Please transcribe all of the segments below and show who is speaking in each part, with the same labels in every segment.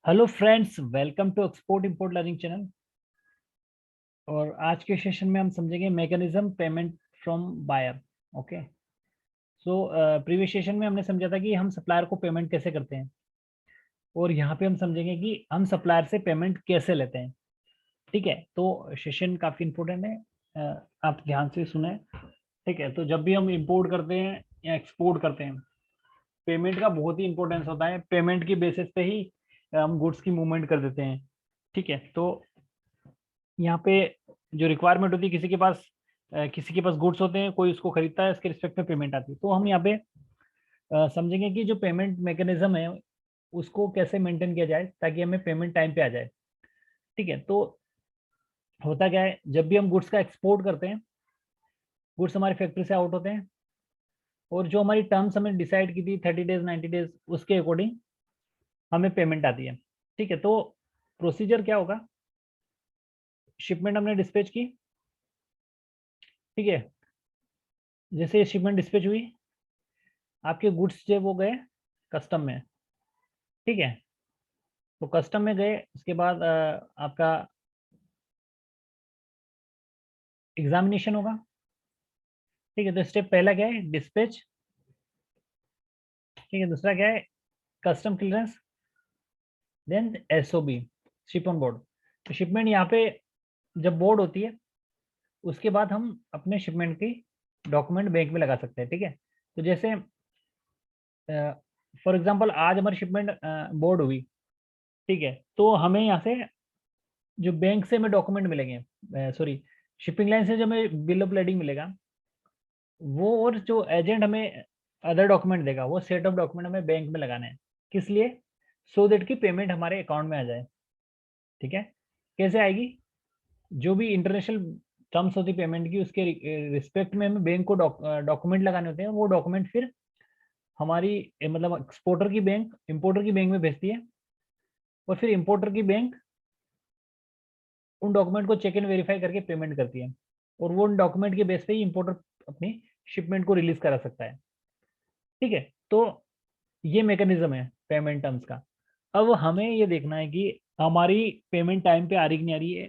Speaker 1: Hello friends, welcome to export import learning channel. और आज के सेशन में हम समझेंगे mechanism payment from buyer. Okay. So previous session में हमने समझा था कि हम सप्लायर को पेमेंट कैसे करते हैं, और यहाँ पे हम समझेंगे कि हम सप्लायर से पेमेंट कैसे लेते हैं। ठीक है, तो सेशन काफ़ी इंपॉर्टेंट है। आप ध्यान से सुने। ठीक है, तो जब भी हम इंपोर्ट करते हैं या एक्सपोर्ट करते हैं, पेमेंट का बहुत ही इंपॉर्टेंस होता है। पेमेंट की बेसिस पे ही हम गुड्स की मूवमेंट कर देते हैं। ठीक है, तो यहाँ पे जो रिक्वायरमेंट होती है, किसी के पास गुड्स होते हैं, कोई उसको खरीदता है, इसके रिस्पेक्ट में पेमेंट आती है। तो हम यहाँ पे समझेंगे कि जो पेमेंट मैकेनिज्म है उसको कैसे मेंटेन किया जाए ताकि हमें पेमेंट टाइम पे आ जाए। ठीक है, तो होता क्या है, जब भी हम गुड्स का एक्सपोर्ट करते हैं, गुड्स हमारी फैक्ट्री से आउट होते हैं, और जो हमारी टर्म्स हमने डिसाइड की थी 30 डेज 90 डेज, उसके अकॉर्डिंग हमें पेमेंट आती है। ठीक है, तो प्रोसीजर क्या होगा, शिपमेंट हमने डिस्पैच की। ठीक है, जैसे शिपमेंट डिस्पैच हुई, आपके गुड्स जो वो गए कस्टम में। ठीक है, तो कस्टम में गए, उसके बाद आपका एग्जामिनेशन होगा। ठीक है, तो स्टेप पहला क्या है, डिस्पैच। ठीक है, दूसरा क्या है, custom clearance. Then SOB, ship on board. तो शिपमेंट यहाँ पे जब बोर्ड होती है, उसके बाद हम अपने शिपमेंट की डॉक्यूमेंट बैंक में लगा सकते हैं। ठीक है, तो जैसे फॉर एग्जांपल आज हमारी शिपमेंट बोर्ड हुई। ठीक है, तो हमें यहाँ से जो बैंक से हमें डॉक्यूमेंट मिलेंगे, सॉरी, शिपिंग लाइन से जो हमें बिल ऑफ लेडिंग मिलेगा वो, और जो एजेंट हमें अदर डॉक्यूमेंट देगा, वो सेट ऑफ डॉक्यूमेंट हमें बैंक में लगाने हैं। किस लिए? सो दैट की पेमेंट हमारे अकाउंट में आ जाए। ठीक है, कैसे आएगी? जो भी इंटरनेशनल टर्म्स होती पेमेंट की, उसके रिस्पेक्ट में हमें बैंक को डॉक्यूमेंट लगाने होते हैं। वो डॉक्यूमेंट फिर हमारी मतलब एक्सपोर्टर की बैंक इंपोर्टर की बैंक में भेजती है, और फिर इंपोर्टर की बैंक उन डॉक्यूमेंट को चेक एंड वेरीफाई करके पेमेंट करती है, और वो उन डॉक्यूमेंट के बेस पे ही इंपोर्टर अपनी शिपमेंट को रिलीज करा सकता है। ठीक है, तो ये मैकेनिज्म है पेमेंट टर्म्स का। अब हमें ये देखना है कि हमारी पेमेंट टाइम पे आ रही कि नहीं आ रही है।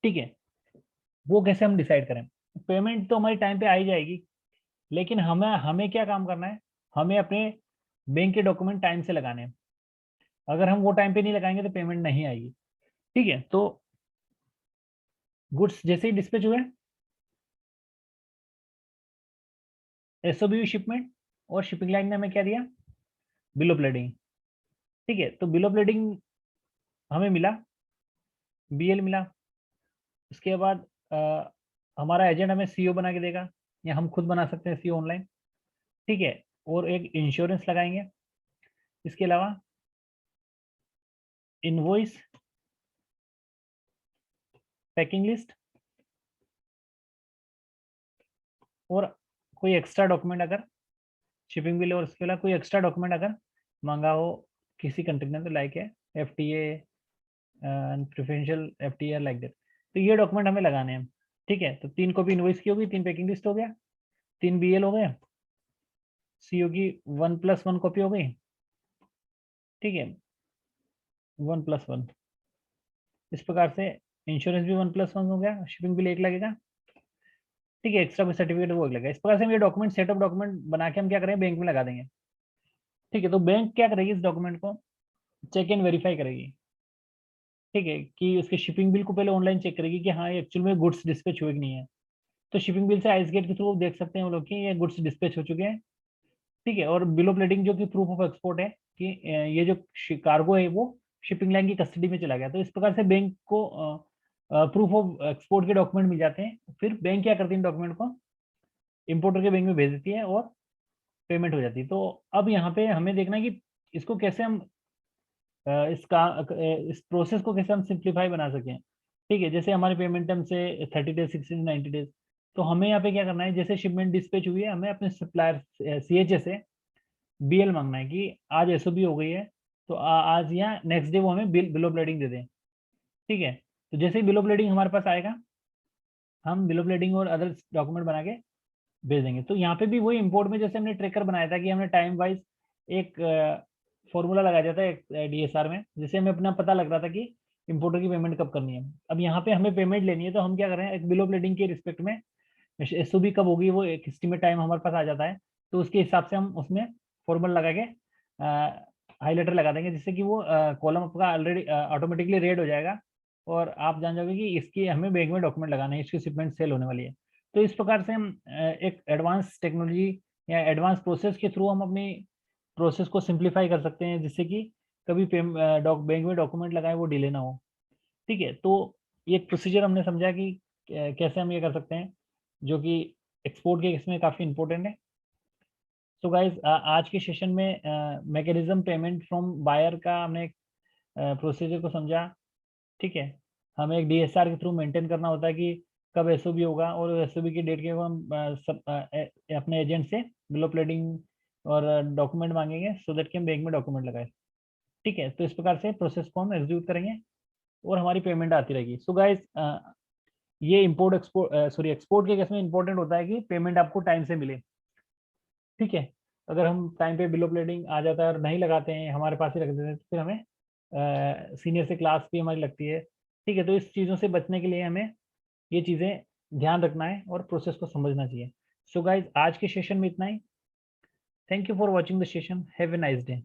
Speaker 1: ठीक है, वो कैसे हम डिसाइड करें? पेमेंट तो हमारी टाइम पे आ ही जाएगी, लेकिन हमें हमें क्या काम करना है, हमें अपने बैंक के डॉक्यूमेंट टाइम से लगाने हैं। अगर हम वो टाइम पे नहीं लगाएंगे तो पेमेंट नहीं आएगी। ठीक है, तो गुड्स जैसे ही डिस्पैच हुए, एसओबी शिपमेंट, और शिपिंग लाइन ने हमें क्या दिया, बिल ऑफ लेडिंग। ठीक है, तो बिल ऑफ लेडिंग हमें मिला, बीएल मिला। उसके बाद हमारा एजेंट हमें सीओ बना के देगा, या हम खुद बना सकते हैं सीओ ऑनलाइन। ठीक है, और एक इंश्योरेंस लगाएंगे। इसके अलावा इनवॉइस, पैकिंग लिस्ट, और कोई एक्स्ट्रा डॉक्यूमेंट अगर शिपिंग बिल और उसके अलावा कोई एक्स्ट्रा डॉक्यूमेंट अगर मांगा हो किसी कंट्री ने, तो लाइक है FTA and preferential FTA like that. तो ये डॉक्यूमेंट हमें लगाने हैं। ठीक है, तो 3 कॉपी इनवॉइस की होगी, 3 पैकिंग लिस्ट हो गया, 3 बीएल हो गए, सीओ की 1+1 कॉपी हो गई। ठीक है, 1+1, इस प्रकार से इंश्योरेंस भी 1+1 हो गया, शिपिंग बिल 1 लगेगा। ठीक है, एक्स्ट्रा कोई सर्टिफिकेट वो 1 लगेगा। इस प्रकार से हम ये डॉक्यूमेंट सेट ऑफ डॉक्यूमेंट बना के हम क्या करेंगे, बैंक में लगा देंगे। ठीक है, तो बैंक क्या करेगी, इस डॉक्यूमेंट को चेक एंड वेरीफाई करेगी। ठीक है, कि उसके शिपिंग बिल को पहले ऑनलाइन चेक करेगी कि हाँ ये एक्चुअल में गुड्स डिस्पैच हुए कि नहीं है। तो शिपिंग बिल से आइस गेट के थ्रू देख सकते हैं वो लोग कि ये गुड्स डिस्पैच हो चुके हैं। ठीक है, और बिल ऑफ लेडिंग जो कि प्रूफ ऑफ एक्सपोर्ट है कि ये जो कार्गो है वो शिपिंग लाइन की कस्टडी में चला गया। तो इस प्रकार से बैंक को प्रूफ ऑफ एक्सपोर्ट के डॉक्यूमेंट मिल जाते हैं। फिर बैंक क्या करती है, डॉक्यूमेंट को इंपोर्टर के बैंक में भेज देती है, और पेमेंट हो जाती है। तो अब यहाँ पे हमें देखना है कि इसको कैसे हम इस प्रोसेस को कैसे हम सिंप्लीफाई बना सकें। ठीक है, जैसे हमारे पेमेंट टर्म से 30 डेज 60 90 डेज, तो हमें यहाँ पे क्या करना है, जैसे शिपमेंट डिस्पैच हुई है, हमें अपने सप्लायर सीएचए से बीएल मांगना है कि आज एसओबी हो गई है, तो आज या नेक्स्ट डे वो हमें बिल ऑफ लेडिंग दे दें। ठीक है, तो जैसे ही बिल ऑफ लेडिंग हमारे पास आएगा, हम बिल ऑफ लेडिंग और अदर डॉक्यूमेंट बना के भेज देंगे। तो यहाँ पे भी वही इंपोर्ट में जैसे हमने ट्रैकर बनाया था कि हमने टाइम वाइज एक फॉर्मूला लगाया जाता है डीएसआर में, जिससे हमें अपना पता लग रहा था कि इंपोर्टर की पेमेंट कब करनी है। अब यहाँ पे हमें पेमेंट लेनी है, तो हम क्या कर रहे हैं, एक बिल ऑफ लेडिंग के रिस्पेक्ट में एसओबी कब होगी वो एक एस्टिमेट टाइम हमारे पास आ जाता है, तो उसके हिसाब से हम उसमें फॉर्मूला लगा के हाईलाइटर लगा देंगे, जिससे कि वो कॉलम आपका ऑलरेडी ऑटोमेटिकली रेड हो जाएगा और आप जान जाओगे कि इसकी हमें बैंक में डॉक्यूमेंट लगाना है, इसकी शिपमेंट सेल होने वाली है। तो इस प्रकार से हम एक एडवांस टेक्नोलॉजी या एडवांस प्रोसेस के थ्रू हम अपनी प्रोसेस को सिंप्लीफाई कर सकते हैं, जिससे कि कभी बैंक में डॉक्यूमेंट लगाए वो डिले ना हो। ठीक है, तो ये एक प्रोसीजर हमने समझा कि कैसे हम ये कर सकते हैं, जो कि एक्सपोर्ट के केस में काफ़ी इंपॉर्टेंट है। सो गाइज आज के सेशन में मैकेनिज्म पेमेंट फ्रॉम बायर का हमने प्रोसीजर को समझा। ठीक है, हमें एक डीएसआर के थ्रू मेंटेन करना होता है कि कब एसओबी होगा, और एसओबी की डेट के को हम अपने एजेंट से बिल ऑफ लेडिंग और डॉक्यूमेंट मांगेंगे, सो दैट कि हम बैंक में डॉक्यूमेंट लगाए। ठीक है, तो इस प्रकार से प्रोसेस को हम एग्जीक्यूट करेंगे और हमारी पेमेंट आती रहेगी। सो गाइज ये इम्पोर्ट एक्सपोर्ट सॉरी एक्सपोर्ट के केस में इंपॉर्टेंट होता है कि पेमेंट आपको टाइम से मिले। ठीक है, अगर हम टाइम पे बिल ऑफ लेडिंग आ जाता है और नहीं लगाते हैं, हमारे पास ही रख देते हैं, तो फिर हमें सीनियर से क्लास भी हमारी लगती है। ठीक है, तो इस चीज़ों से बचने के लिए हमें ये चीज़ें ध्यान रखना है और प्रोसेस को समझना चाहिए। सो गाइज आज के सेशन में इतना ही। Thank you for watching the session. Have a nice day.